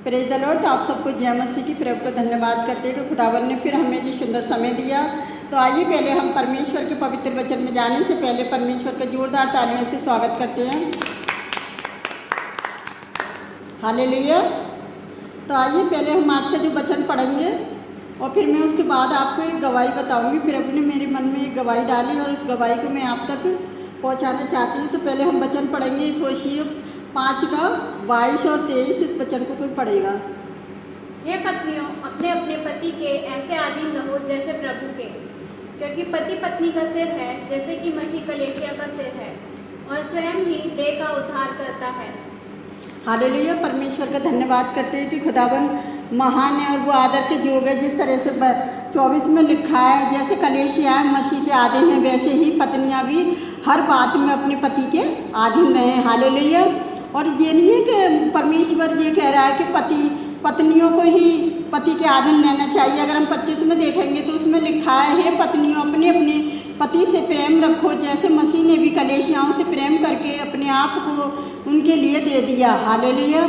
Praise the Lord. आप सबको जय मसीह की प्रभु को धन्यवाद करते हैं कि खुदावन ने फिर हमें जी सुंदर समय दिया। तो आइए पहले हम परमेश्वर के पवित्र वचन में जाने से पहले परमेश्वर का जोरदार तालियों से स्वागत करते हैं। हालेलुया। तो आइए पहले हम आज का जो वचन पढ़ेंगे और फिर मैं उसके बाद आपको एक गवाही बताऊंगी। प्रभु ने मेरे मन में एक गवाही डाली और उस गवाही को मैं आप तक पहुंचाना चाहती हूँ। तो पहले हम वचन पढ़ेंगे इफिसियों 5:22 और 23। इस वचन को कोई पढ़ेगा। हे पत्नियों, अपने अपने पति के ऐसे अधीन रहो जैसे प्रभु के, क्योंकि पति पत्नी का सिर है, जैसे कि मसीह कलीसिया का सिर है और स्वयं ही देह का उद्धार करता है। हालेलुया। परमेश्वर का धन्यवाद करते हैं कि खुदावन महान है और वो आदर के योग्य है। जिस तरह से 24 में लिखा है, जैसे कलीसिया मसीह के अधीन है, वैसे ही पत्नियां भी हर बात में अपने पति के अधीन रहें। हालेलुया। और ये नहीं है कि परमेश्वर ये कह रहा है कि पत्नियों को ही पति के अधीन रहना चाहिए। अगर हम 25 में देखेंगे तो उसमें लिखा है, हे पत्नियों, अपने अपने पति से प्रेम रखो, जैसे मसीह ने भी कलीसियाओं से प्रेम करके अपने आप को उनके लिए दे दिया। हालेलुया।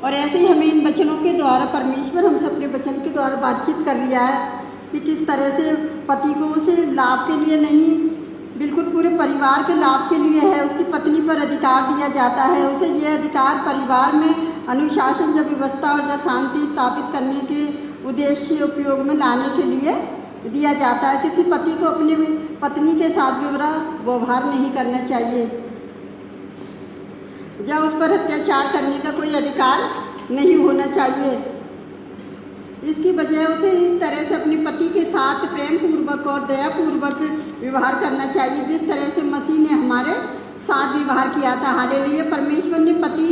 और ऐसे ही हमें इन वचनों के द्वारा परमेश्वर हमसे अपने वचन के द्वारा बातचीत कर लिया है कि किस तरह से पति को उसे लाभ के लिए नहीं, बिल्कुल पूरे परिवार के लाभ के लिए है, उसकी पत्नी पर अधिकार दिया जाता है। उसे ये अधिकार परिवार में अनुशासन, जब व्यवस्था और जब शांति स्थापित करने के उद्देश्य उपयोग में लाने के लिए दिया जाता है। किसी पति को अपनी पत्नी के साथ व्यवहार नहीं करना चाहिए, जब उस पर अत्याचार करने का कोई अधिकार नहीं होना चाहिए। इसकी बजाय उसे इस तरह से अपने पति के साथ प्रेम पूर्वक और दया पूर्वक व्यवहार करना चाहिए, जिस तरह से मसीह ने हमारे साथ व्यवहार किया था। हालेलुया। परमेश्वर ने पति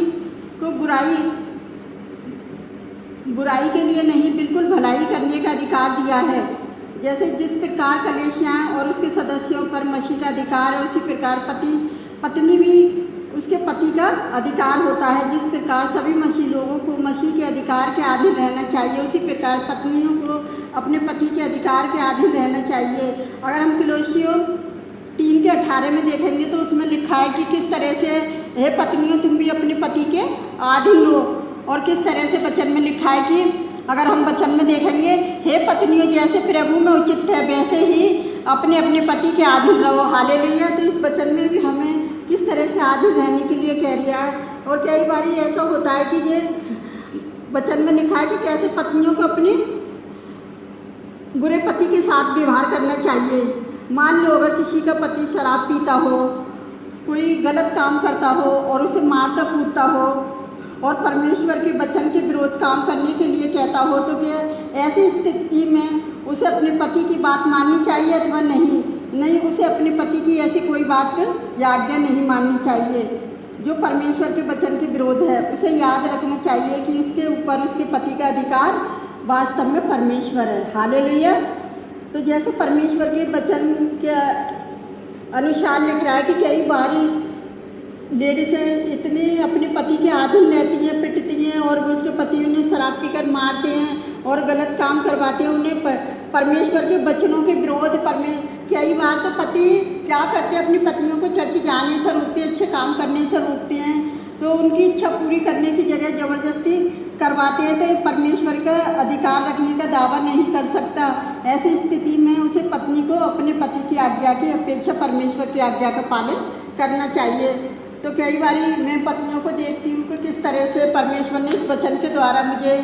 को बुराई के लिए नहीं, बिल्कुल भलाई करने का अधिकार दिया है। जैसे जिस प्रकार कलीसिया और उसके सदस्यों पर मसीह का अधिकार है, उसी प्रकार पत्नी भी उसके पति का अधिकार होता है। जिस प्रकार सभी मसीह लोगों को मसीह के अधिकार के अधीन रहना चाहिए, उसी प्रकार पत्नियों को अपने पति के अधिकार के अधीन रहना चाहिए। अगर हम कलीसियों 3:18 में देखेंगे तो उसमें लिखा है कि किस तरह से, हे पत्नियों, तुम भी अपने पति के अधीन हो। और किस तरह से वचन में लिखा है कि अगर हम वचन में देखेंगे, हे पत्नियों, जैसे प्रभु में उचित है वैसे ही अपने अपने पति के अधीन रहो। हालेलुया। तो इस वचन में भी हमें किस तरह से अधीन रहने के लिए कह दिया है। और कई बार ऐसा होता है कि ये वचन में लिखा है कि कैसे पत्नियों को अपने बुरे पति के साथ व्यवहार करना चाहिए। मान लो अगर किसी का पति शराब पीता हो, कोई गलत काम करता हो और उसे मारता कूटता हो और परमेश्वर के वचन के विरोध काम करने के लिए कहता हो, तो क्या ऐसी स्थिति में उसे अपने पति की बात माननी चाहिए अथवा नहीं? नहीं, उसे अपने पति की ऐसी कोई बात या आज्ञा नहीं माननी चाहिए जो परमेश्वर के वचन के विरोध है। उसे याद रखना चाहिए कि उसके ऊपर उसके पति का अधिकार वास्तव में परमेश्वर है। हालेलुया। तो जैसे परमेश्वर के वचन के अनुसार लिख रहा है कि कई बार लेडीज़ें इतने अपने पति के अधीन रहती हैं, पिटती हैं और वो उसके पति उन्हें शराब पीकर मारते हैं और गलत काम करवाते हैं, उन्हें परमेश्वर के वचनों के विरोध। कई बार तो पति क्या करते हैं, अपनी पत्नियों को चर्च जाने से रोकते हैं, अच्छे काम करने से रोकते हैं, तो उनकी इच्छा पूरी करने की जगह ज़बरदस्ती करवाते हैं। तो परमेश्वर का अधिकार रखने का दावा नहीं कर सकता। ऐसी स्थिति में उसे पत्नी को अपने पति की आज्ञा की अपेक्षा परमेश्वर की आज्ञा का पालन करना चाहिए। तो कई बार मैं पत्नियों को देखती हूँ कि किस तरह से परमेश्वर ने इस वचन के द्वारा मुझे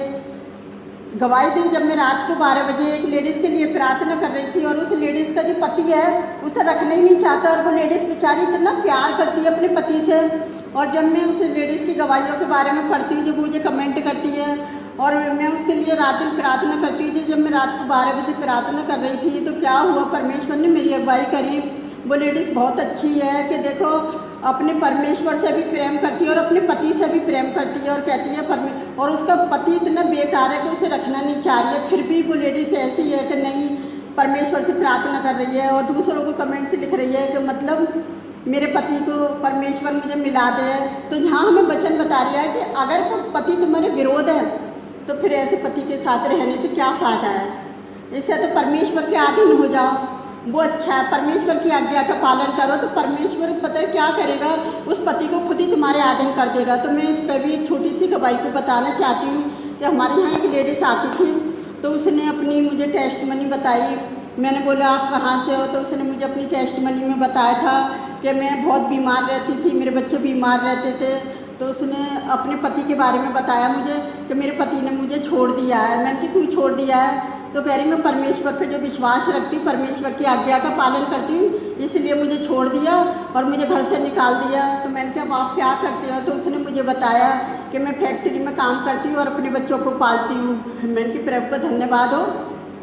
गवाही दी। जब मैं रात को 12 बजे एक लेडीज़ के लिए प्रार्थना कर रही थी और उस लेडीज़ का जो पति है उसे रखना ही नहीं चाहता, और वो लेडीज़ बेचारी इतना प्यार करती है अपने पति से। और जब मैं उस लेडीज़ की गवाहियों के बारे में पढ़ती हूँ, जब मुझे कमेंट करती है और मैं उसके लिए रात दिन प्रार्थना करती थी। जब मैं रात को 12 बजे प्रार्थना कर रही थी तो क्या हुआ, परमेश्वर ने मेरी अगुवाई करी। वो लेडीज़ बहुत अच्छी है कि देखो अपने परमेश्वर से भी प्रेम करती है और अपने पति से भी प्रेम करती है और कहती है और उसका पति इतना बेकार है कि उसे रखना नहीं चाह रही है, फिर भी वो लेडीज़ ऐसी है कि नहीं, परमेश्वर से प्रार्थना कर रही है और दूसरों को कमेंट से लिख रही है कि मतलब मेरे पति को परमेश्वर मुझे मिला दे। तो यहाँ हमें वचन बता रहा है कि अगर तो पति तुम्हारे विरोध है तो फिर ऐसे पति के साथ रहने से क्या फ़ायदा है। इससे तो परमेश्वर के अधीन हो जाओ, वो अच्छा है। परमेश्वर की आज्ञा का पालन करो तो परमेश्वर पता है क्या करेगा, उस पति को खुद ही तुम्हारे अधीन कर देगा। तो मैं इस पर भी एक छोटी सी गवाही को बताना चाहती हूँ कि हमारे यहाँ एक लेडीज आती थी, तो उसने अपनी मुझे टेस्ट मनी बताई। मैंने बोला आप कहाँ से हो, तो उसने मुझे अपनी टेस्ट मनी में बताया था कि मैं बहुत बीमार रहती थी, मेरे बच्चे बीमार रहते थे। तो उसने अपने पति के बारे में बताया मुझे कि मेरे पति ने मुझे छोड़ दिया है। मैंने कि क्यों छोड़ दिया है? तो कह रही मैं परमेश्वर पे जो विश्वास रखती हूँ, परमेश्वर की आज्ञा का पालन करती हूँ, इसलिए मुझे छोड़ दिया और मुझे घर से निकाल दिया। तो मैंने कहा अब आप क्या करते हो? तो उसने मुझे बताया कि मैं फैक्ट्री में काम करती हूँ और अपने बच्चों को पालती हूँ। मैंने कि प्रभु का धन्यवाद हो।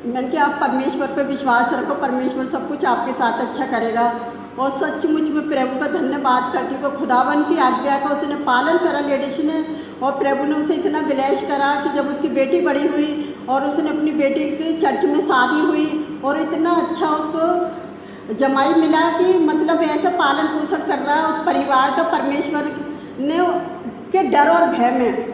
मैंने कि आप परमेश्वर पे विश्वास रखो, परमेश्वर सब कुछ आपके साथ अच्छा करेगा। और सचमुच में प्रभु का धन्यवाद करती हूँ। खुदावन की आज्ञा का उसने पालन करा लेडीज ने, और प्रभु ने उसे इतना ब्लेस करा कि जब उसकी बेटी बड़ी हुई और उसने अपनी बेटी की चर्च में शादी हुई और इतना अच्छा उसको जमाई मिला कि मतलब ऐसा पालन पोषण कर रहा है उस परिवार का परमेश्वर ने के डर और भय में,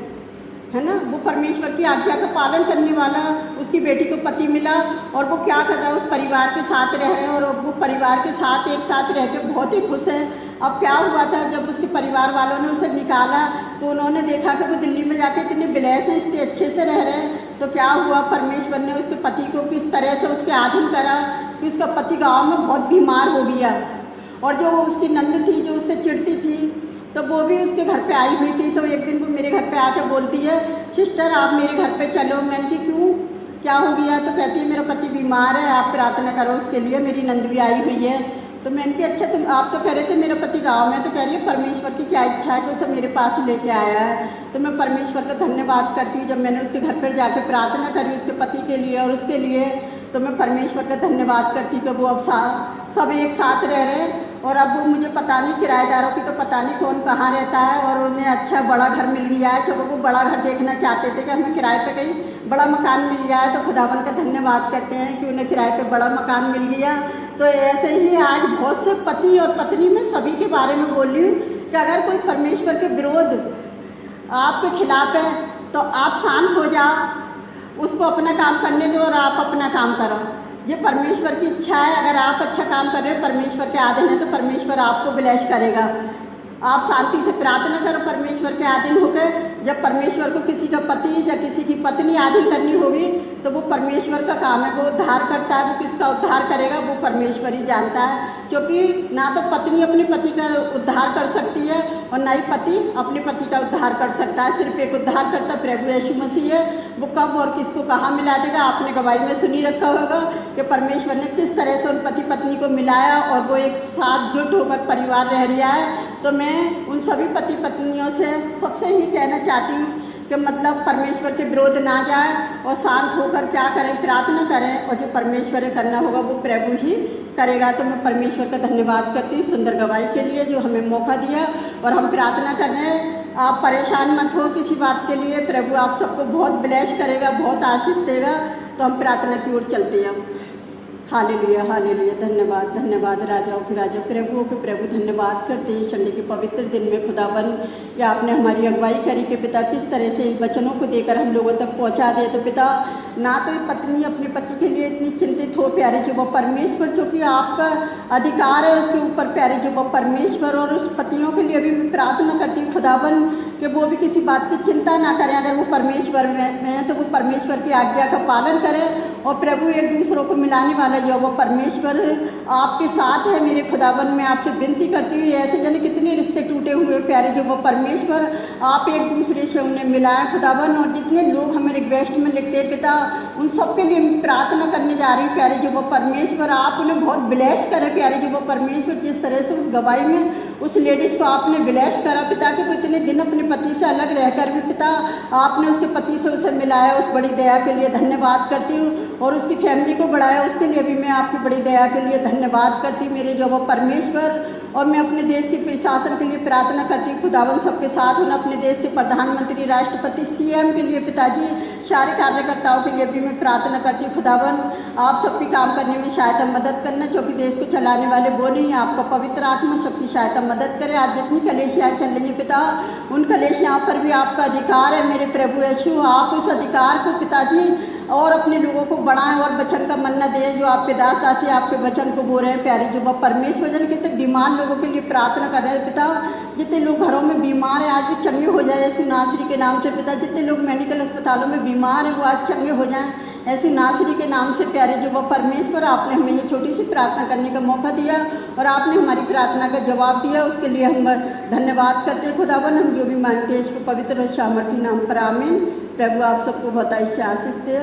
है ना। वो परमेश्वर की आज्ञा का पालन करने वाला उसकी बेटी को पति मिला और वो क्या कर रहा है, उस परिवार के साथ रह रहे हैं और वो परिवार के साथ एक साथ रह के बहुत ही खुश है। अब क्या हुआ था, जब उसके परिवार वालों ने उसे निकाला तो उन्होंने देखा कि वो दिल्ली में जाके इतने ब्लेस हैं, इतने अच्छे से रह रहे हैं। तो क्या हुआ, परमेश्वर ने उसके पति को किस तरह से उसके अधीन करा कि उसका पति गाँव में बहुत बीमार हो गया। और जो उसकी नंद थी जो उससे चिढ़ती थी, तो वो भी उसके घर पे आई हुई थी। तो एक दिन वो मेरे घर पे आके बोलती है, सिस्टर आप मेरे घर पे चलो। मैंने कि क्यों, क्या हो गया? तो कहती है मेरा पति बीमार है, आप प्रार्थना करो उसके लिए, मेरी नंद भी आई हुई है। तो मैंने कि अच्छा तुम आप तो कह रहे थे मेरा पति गाँव में, तो कह रही है परमेश्वर की क्या इच्छा है कि उसे मेरे पास लेके आया है। तो मैं परमेश्वर का धन्यवाद करती हूँ। जब मैंने उसके घर पर जाके प्रार्थना करी उसके पति के लिए और उसके लिए, तो मैं परमेश्वर का धन्यवाद करती हूँ कि वो अब सब एक साथ रह रहे हैं। और अब वो मुझे पता नहीं, किराएदारों की तो पता नहीं कौन कहाँ रहता है, और उन्हें अच्छा बड़ा घर मिल गया है। तो वो बड़ा घर देखना चाहते थे कि हमें किराए पे कहीं बड़ा मकान मिल गया है, तो खुदावन का धन्यवाद करते हैं कि उन्हें किराए पे बड़ा मकान मिल गया। तो ऐसे ही आज बहुत से पति और पत्नी में सभी के बारे में बोल रही हूँ कि अगर कोई परमेश्वर के विरोध आपके खिलाफ है तो आप शांत हो जाओ, उसको अपना काम करने दो और आप अपना काम करो। ये परमेश्वर की इच्छा है। अगर आप अच्छा काम कर रहे हो, परमेश्वर के अधीन है, तो परमेश्वर आपको ब्लेस करेगा। आप शांति से प्रार्थना करो परमेश्वर के अधीन होकर। जब परमेश्वर को किसी का पति या किसी की पत्नी अधीन करनी होगी तो वो परमेश्वर का काम है, वो उद्धार करता है। वो किसका उद्धार करेगा वो परमेश्वर ही जानता है, क्योंकि ना तो पत्नी अपने पति का उद्धार कर सकती है और ना ही पति अपने पति का उद्धार कर सकता है। सिर्फ एक उद्धार करता प्रभु यीशु मसीह है। वो कब और किसको कहाँ मिला देगा, आपने गवाही में सुनी रखा होगा कि परमेश्वर ने किस तरह से उन पति पत्नी को मिलाया और वो एक साथ जुट होकर परिवार रह रहा है। तो मैं उन सभी पति पत्नियों से सबसे ही कहना चाहती हूँ कि मतलब परमेश्वर के विरोध ना जाए और शांत होकर क्या करें, प्रार्थना करें, और जो परमेश्वर करना होगा वो प्रभु ही करेगा। तो मैं परमेश्वर का धन्यवाद करती हूँ सुंदर गवाही के लिए जो हमें मौका दिया। और हम प्रार्थना कर रहे हैं, आप परेशान मत हो किसी बात के लिए, प्रभु आप सबको बहुत ब्लेस करेगा, बहुत आशीष देगा। तो हम प्रार्थना की ओर चलते हैं। Hallelujah hallelujah. धन्यवाद धन्यवाद राजाओं के राजा, प्रभुओं के प्रभु, धन्यवाद करते हैं संडे के पवित्र दिन में खुदावन या आपने हमारी अगुवाई करी कि पिता किस तरह से इन वचनों को देकर हम लोगों तक पहुंचा दे। तो पिता ना तो पत्नी अपने पति के लिए इतनी चिंतित हो प्यारे जो वो परमेश्वर, जो कि आपका अधिकार है उसके ऊपर प्यारे जो वो परमेश्वर, और उस पतियों के लिए भी मैं प्रार्थना करती हूँ खुदावन कि वो भी किसी बात की चिंता ना करें। अगर वो परमेश्वर में हैं तो वो परमेश्वर की आज्ञा का पालन करें। और प्रभु एक दूसरों को मिलाने वाला जो वो परमेश्वर आपके साथ है मेरे खुदावन। मैं आपसे विनती करती हूँ, ऐसे जने कितने रिश्ते टूटे हुए प्यारे जो वो परमेश्वर, आप एक दूसरे से उन्हें मिलाएं खुदावन। और जितने लोग हमें रिक्वेस्ट में लिखते हैं पिता, उन सब के लिए प्रार्थना करने जा रही हूँ प्यारे जो वो परमेश्वर, आप उन्हें बहुत ब्लेस करें प्यारे जो वो परमेश्वर। जिस तरह से उस गवाही में उस लेडीज़ को आपने ब्लेस करा पिता कि वो इतने दिन अपने पति से अलग रहकर भी पिता आपने उसके पति से उसे मिलाया, उस बड़ी दया के लिए धन्यवाद करती हूँ। और उसकी फैमिली को बढ़ाया, उसके लिए भी मैं आपकी बड़ी दया के लिए धन्यवाद करती हूँ मेरे जो वो परमेश्वर। और मैं अपने देश के प्रशासन के लिए प्रार्थना करती हूँ खुदावन सबके साथ हूँ। अपने देश के प्रधानमंत्री, राष्ट्रपति, सीएम के लिए पिताजी, सारे कार्यकर्ताओं के लिए भी मैं प्रार्थना करती हूँ खुदावन आप सबकी काम करने में सहायता मदद करना, क्योंकि देश को चलाने वाले वो नहीं, आपका पवित्र आत्मा सबकी सहायता मदद करे। आज जितनी कलेशियाँ चल रही हैं पिता, उन कलेशियाँ पर भी आपका अधिकार है मेरे प्रभु यीशु। आप उस अधिकार को पिताजी और अपने लोगों को बढ़ाएं और वचन का मन्ना दें जो आपके दास दासी आपके वचन को बोल रहे हैं प्यारी जो वह परमेश्वर। जन कितने बीमार लोगों के लिए प्रार्थना कर रहे हैं पिता, जितने लोग घरों में बीमार हैं आज भी चंगे हो जाए यीशु नासरी के नाम से। पिता जितने लोग मेडिकल अस्पतालों में बीमार हैं वो आज चंगे हो जाएं यीशु नासरी के नाम से। प्यारे जो वो परमेश्वर, आपने हमें ये छोटी सी प्रार्थना करने का मौका दिया और आपने हमारी प्रार्थना का जवाब दिया, उसके लिए हम धन्यवाद करते हैं खुदावन। हम जो भी मांगते हैं इसको पवित्र और सामर्थी नाम पर आमीन। प्रभु आप सबको बहुत से आशीष दे।